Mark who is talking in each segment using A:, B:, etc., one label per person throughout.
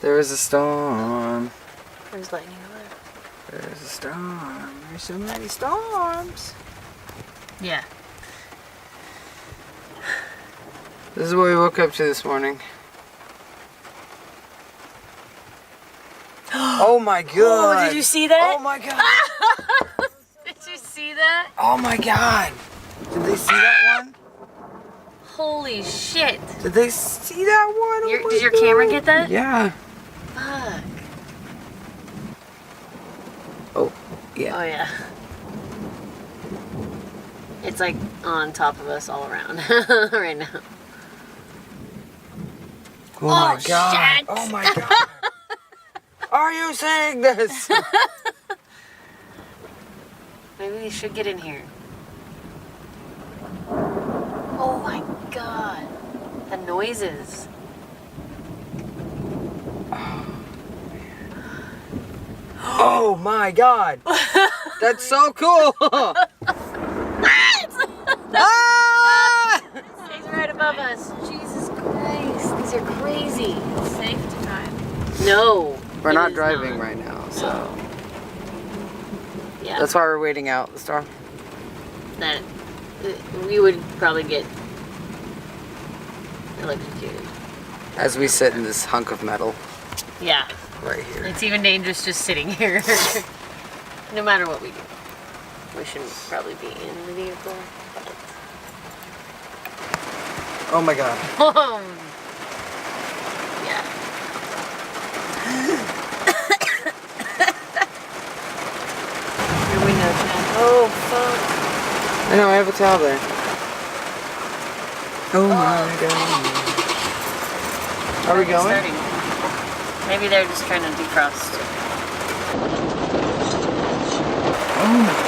A: There is a storm.
B: There's lightning alert.
A: There's a storm. There's so many storms.
B: Yeah.
A: This is what we woke up to this morning. Oh my god!
B: Oh, did you see that?
A: Oh my god!
B: Did you see that?
A: Oh my god! Did they see that one?
B: Holy shit!
A: Did they see that one? Oh
B: Did your
A: god.
B: camera get that?
A: Yeah.
B: Fuck.
A: Oh, yeah.
B: Oh yeah. It's like on top of us all around right now.
A: Oh my god!
B: Shit.
A: Oh my god! Are you saying this?
B: Maybe we should get in here. Oh my god. The noises.
A: Oh my god! That's so cool! Ah!
B: It's right above us. Jesus Christ. These are crazy.
C: It's safe to drive.
B: No.
A: We're
B: it
A: not
B: is
A: driving
B: not.
A: right now, so
B: Yeah.
A: that's why we're waiting out the storm.
B: That we would probably get electrocuted.
A: As we sit in this hunk of metal
B: Yeah.
A: right here.
B: It's even dangerous just sitting here. No matter what we do. We shouldn't probably be in the vehicle.
A: Oh my god.
B: Yeah. Your window, Chad. Oh, fuck.
A: I know, I have a towel there. Oh my god. Are we going?
B: Starting. Maybe they're just trying to defrost.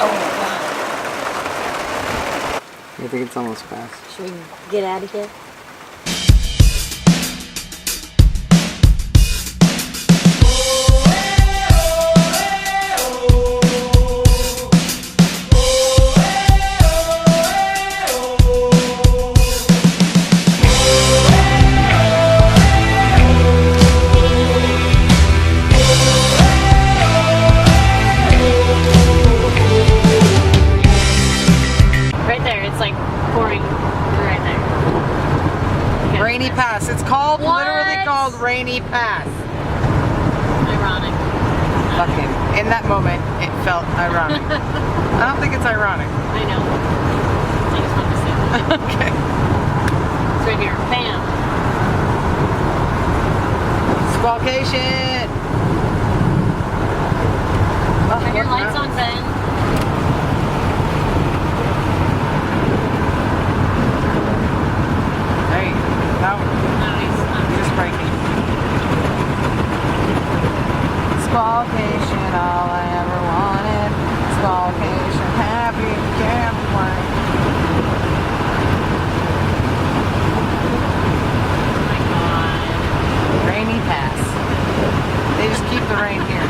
A: Oh. I think it's almost past.
B: Should we get out of here? Right there, it's like pouring right there. Okay.
A: Rainy Pass. It's called,
B: What?
A: literally called Rainy Pass.
B: Ironic.
A: Fucking, in that moment, it felt ironic. I don't think it's ironic.
B: I know. I just wanted to say that.
A: Okay.
B: It's right here. Bam.
A: Squawkation! Oh,
B: Turn your
A: look,
B: lights
A: huh?
B: on, Ben.
A: Hey, no,
B: Nice.
A: you're just breaking. Squawkation, all I ever wanted. Squawkation, happy gambling.
B: Oh my god.
A: Rainy Pass. They just keep the rain here.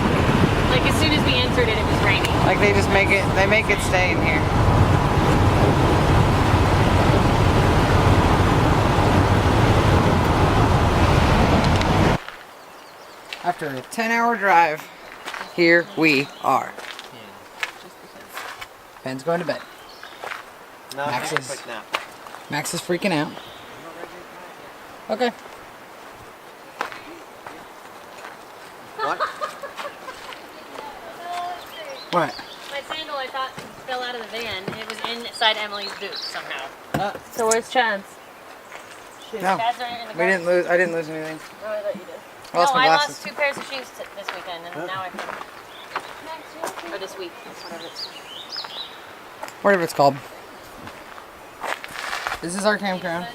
B: Like as soon as we entered it, it was raining.
A: Like they just make it stay in here. After a 10-hour drive, here we are. Ben's going to bed.
D: No,
A: Max
D: take a
A: is-
D: quick nap.
A: Max is freaking out. Okay.
D: What?
A: What?
B: My sandal, I thought, fell out of the van. It was inside Emily's boot somehow. So where's Chad's?
A: No,
B: Chad's are in the car.
A: we didn't lose. I didn't lose anything.
B: Oh, I thought you did.
A: I lost my
B: I
A: glasses.
B: lost 2 pairs of shoes this weekend, and now I think. Or this week, whatever it's.
A: Whatever it's called. This is our campground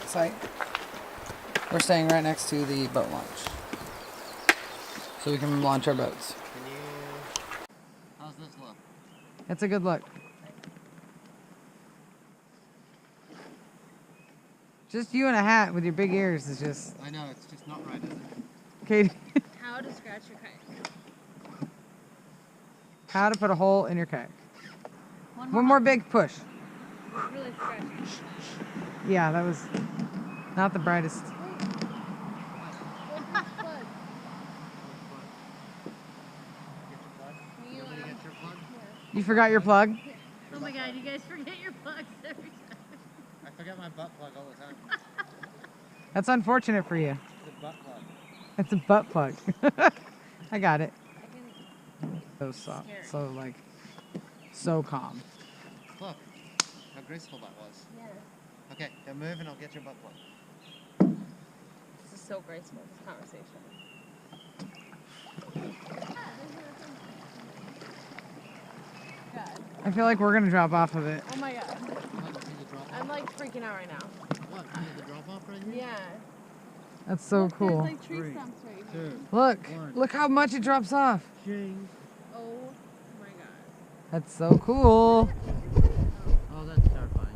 A: site. We're staying right next to the boat launch, so we can launch our boats.
D: How's this look?
A: It's a good look. Just you in a hat with your big ears is just.
D: I know, it's just not right, is it?
A: Katie.
C: How to scratch your kayak.
A: How to put a hole in your kayak.
C: One
A: One more big push.
C: really scratchy.
A: Yeah, that was not the brightest. You forgot your plug?
C: Oh my god, you guys forget your plugs every time.
D: I forget my butt plug all the time.
A: That's unfortunate for you.
D: It's a butt plug.
A: It's a butt plug. I got it. So soft.
B: Scary.
A: So like, so calm.
D: Look how graceful that was.
B: Yeah.
D: Okay, now move and I'll get your butt plug.
B: This is so graceful, this conversation.
C: God.
A: I feel like we're gonna drop off of it.
C: Oh my god.
D: What? See the drop
C: I'm
D: off?
C: like freaking out right now.
D: What? See the drop off right here?
C: Yeah.
A: That's so
C: Look,
A: cool.
C: There's like tree
D: Three,
C: stumps right here.
D: 2,
A: Look,
D: One.
A: look how much it drops off.
D: Ching.
C: Oh my god.
A: That's so cool.
D: Oh, that's terrifying.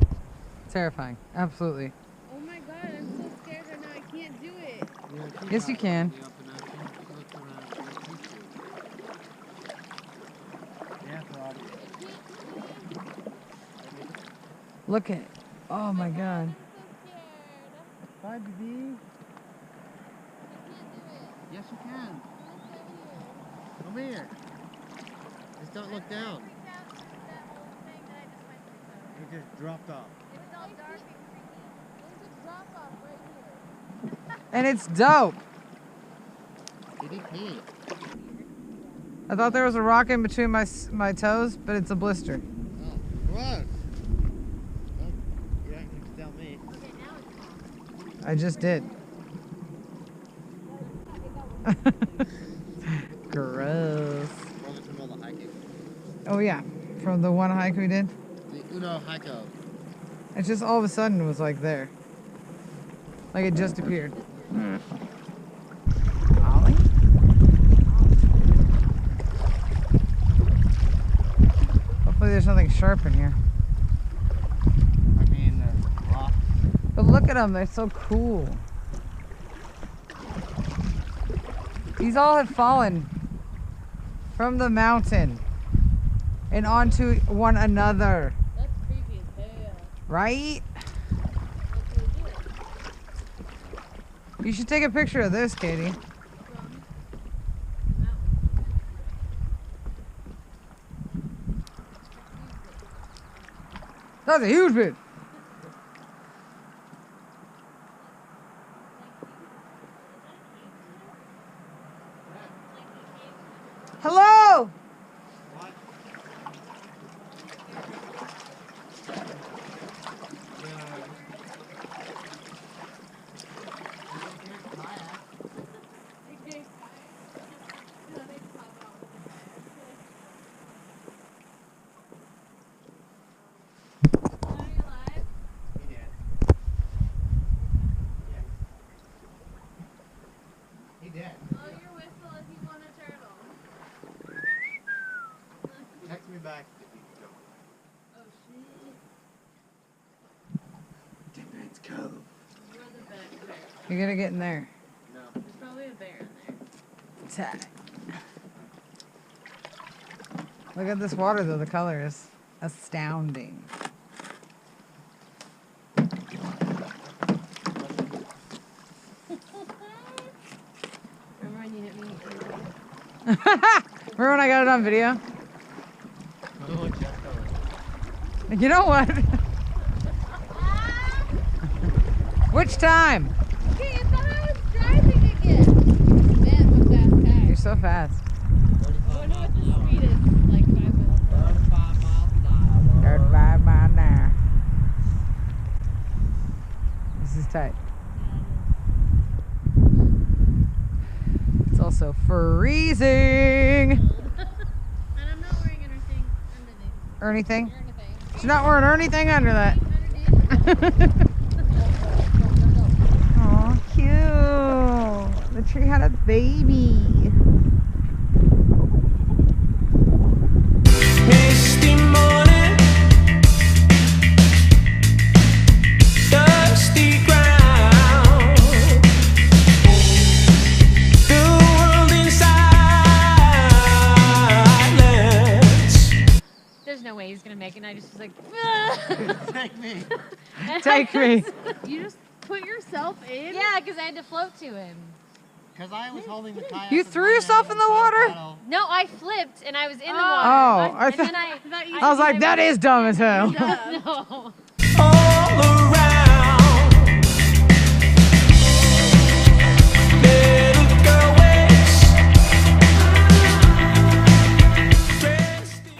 A: Terrifying. Absolutely.
C: Oh my god, I'm so scared right now. I can't do it.
D: Yeah, keep
A: Yes, you
D: out
A: can.
D: in the open ocean. Look around. Look these two. Yeah, Rob.
A: Look at. Oh my god.
C: I'm so scared.
D: Bye, baby.
C: I can't do it.
D: Yes, you can.
C: I'm
D: Come here. Just don't look down.
C: freaked out that whole thing that I just went through.
D: You just dropped off.
C: It was all dark and creepy. There's a drop off right here.
A: And it's dope.
D: DDP.
A: I thought there was a rock in between my toes, but it's a blister.
D: Oh, gross. Oh, you ain't gonna tell me.
C: Okay, now it's calm.
A: I just did. Gross.
D: Probably from all the hiking.
A: Oh yeah, from the one hike we did.
D: The Uno Hiko.
A: It just all of a sudden was like there. Like it just appeared. Ollie? Hopefully there's nothing sharp in here.
D: I mean, rock.
A: But look at them, they're so cool. These all have fallen from the mountain and onto one another,
C: That's creepy as hell.
A: right?
C: What do we do?
A: You should take a picture of this, Katie. That's a huge bit. Hello.
D: What? He did.
C: Oh, your whistle if you want a turtle.
D: Text me back if you go.
C: Oh shit.
D: Let's go.
C: Where's the bear?
A: You're gonna get in there.
D: No.
C: There's probably a bear in there.
A: Tight. Look at this water though, the color is astounding.
C: Remember when you hit me?
A: Remember when I got it on video?
D: Oh, Jeffco.
A: You know what? Which time?
C: Okay, I thought I was driving again. Man, what fast car.
A: You're so fast.
C: I wonder what the speed is. Like 5 miles per hour.
D: 35 miles an hour.
A: 35 miles an hour. This is tight. It's also freezing.
C: And I'm not wearing anything underneath.
A: Or anything?
C: Or anything.
A: She's not wearing anything under that.
C: Underneath.
A: Aw, cute. The tree had a baby.
E: Misty morning, dusty ground, the world in silence.
B: There's no way he's gonna make it. And I just was like,
D: Take me.
A: Take me.
C: You just put yourself in?
B: yeah, because I had to float to him.
D: Because I was holding the kayak.
A: You
D: with
A: threw
D: one
A: yourself
D: hand
A: in the water?
D: paddle.
C: No, I flipped and I was in the water.
A: Oh, I
C: And
A: thought.
C: then I
A: I was like, that is dumb as hell.
C: no.
E: all around. Little girl waits. Dressed in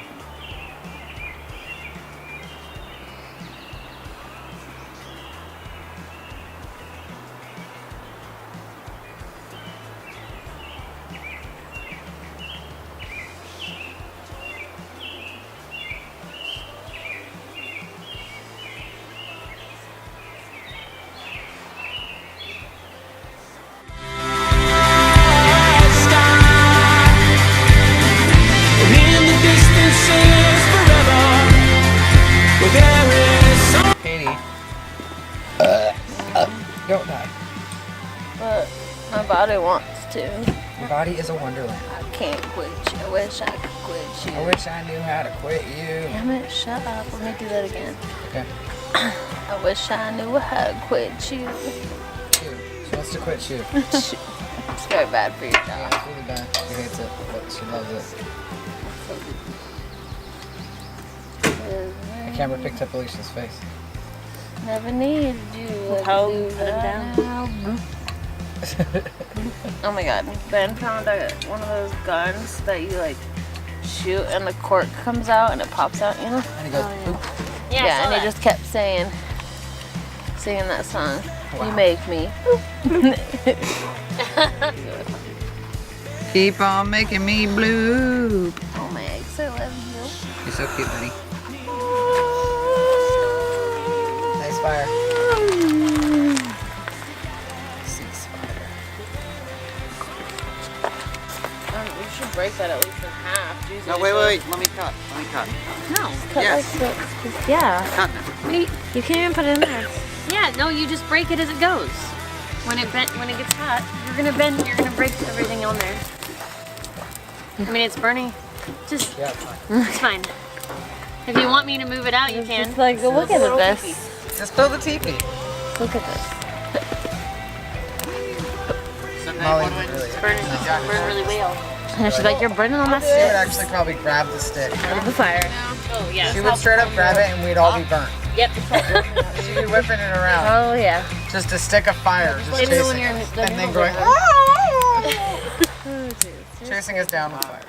E: And in the distance is forever. Where there is some
A: Katie. Don't die.
F: But my body wants to.
A: Your body is a wonderland.
F: I can't quit you. I wish I could quit you.
A: I wish I knew how to quit you.
F: Damn it, shut up. Let me do that again.
A: Okay.
F: I wish I knew how to quit you.
A: Shoe. She wants to quit shoe.
F: It's very bad for your
A: Yeah,
F: job.
A: it's really bad. She hates it, but she loves it. The camera picked up Alicia's face.
F: Never needed you. like
B: Hold
F: you do
B: it
F: right
B: down.
F: now. Oh my god. Ben found one of those guns that you like shoot and the cork comes out and it pops out, you know?
A: And he goes, boop.
B: Yeah,
F: Yeah, and he just kept singing that song.
A: Wow.
F: You make me.
A: Keep on making me blue.
F: Oh my eggs, I love
A: You're so cute, buddy. Nice fire. Ceasefire.
F: you should break that at least in half. Jesus.
G: No, wait. Let me cut.
B: No.
F: Cut
G: Yes.
F: like this. Yeah.
G: Cut now.
B: Wait.
F: You can't even put it in there.
B: Yeah, no, you just break it as it goes. When it gets hot, you're gonna break everything on there. I mean, it's burning. Just,
A: Yeah, it's fine.
B: it's fine. If you want me to move it out, you can.
F: It's like, look at this.
A: Just build a teepee.
F: Look at this.
A: Molly
G: What do I
A: would really.
B: It's burning, it's burning really well.
F: And she's like, you're burning on my
A: She would
F: stick.
A: actually probably grab the stick.
F: Out of the fire.
B: Oh, yeah.
A: She would straight up grab it and we'd all be burnt.
B: Yep.
A: She'd be whipping it around.
F: Oh yeah.
A: Just a stick of fire, just
F: Even when
A: chasing
F: you're
A: us.
F: in the
A: And then
F: middle
A: going,
F: of
A: chasing us down with fire.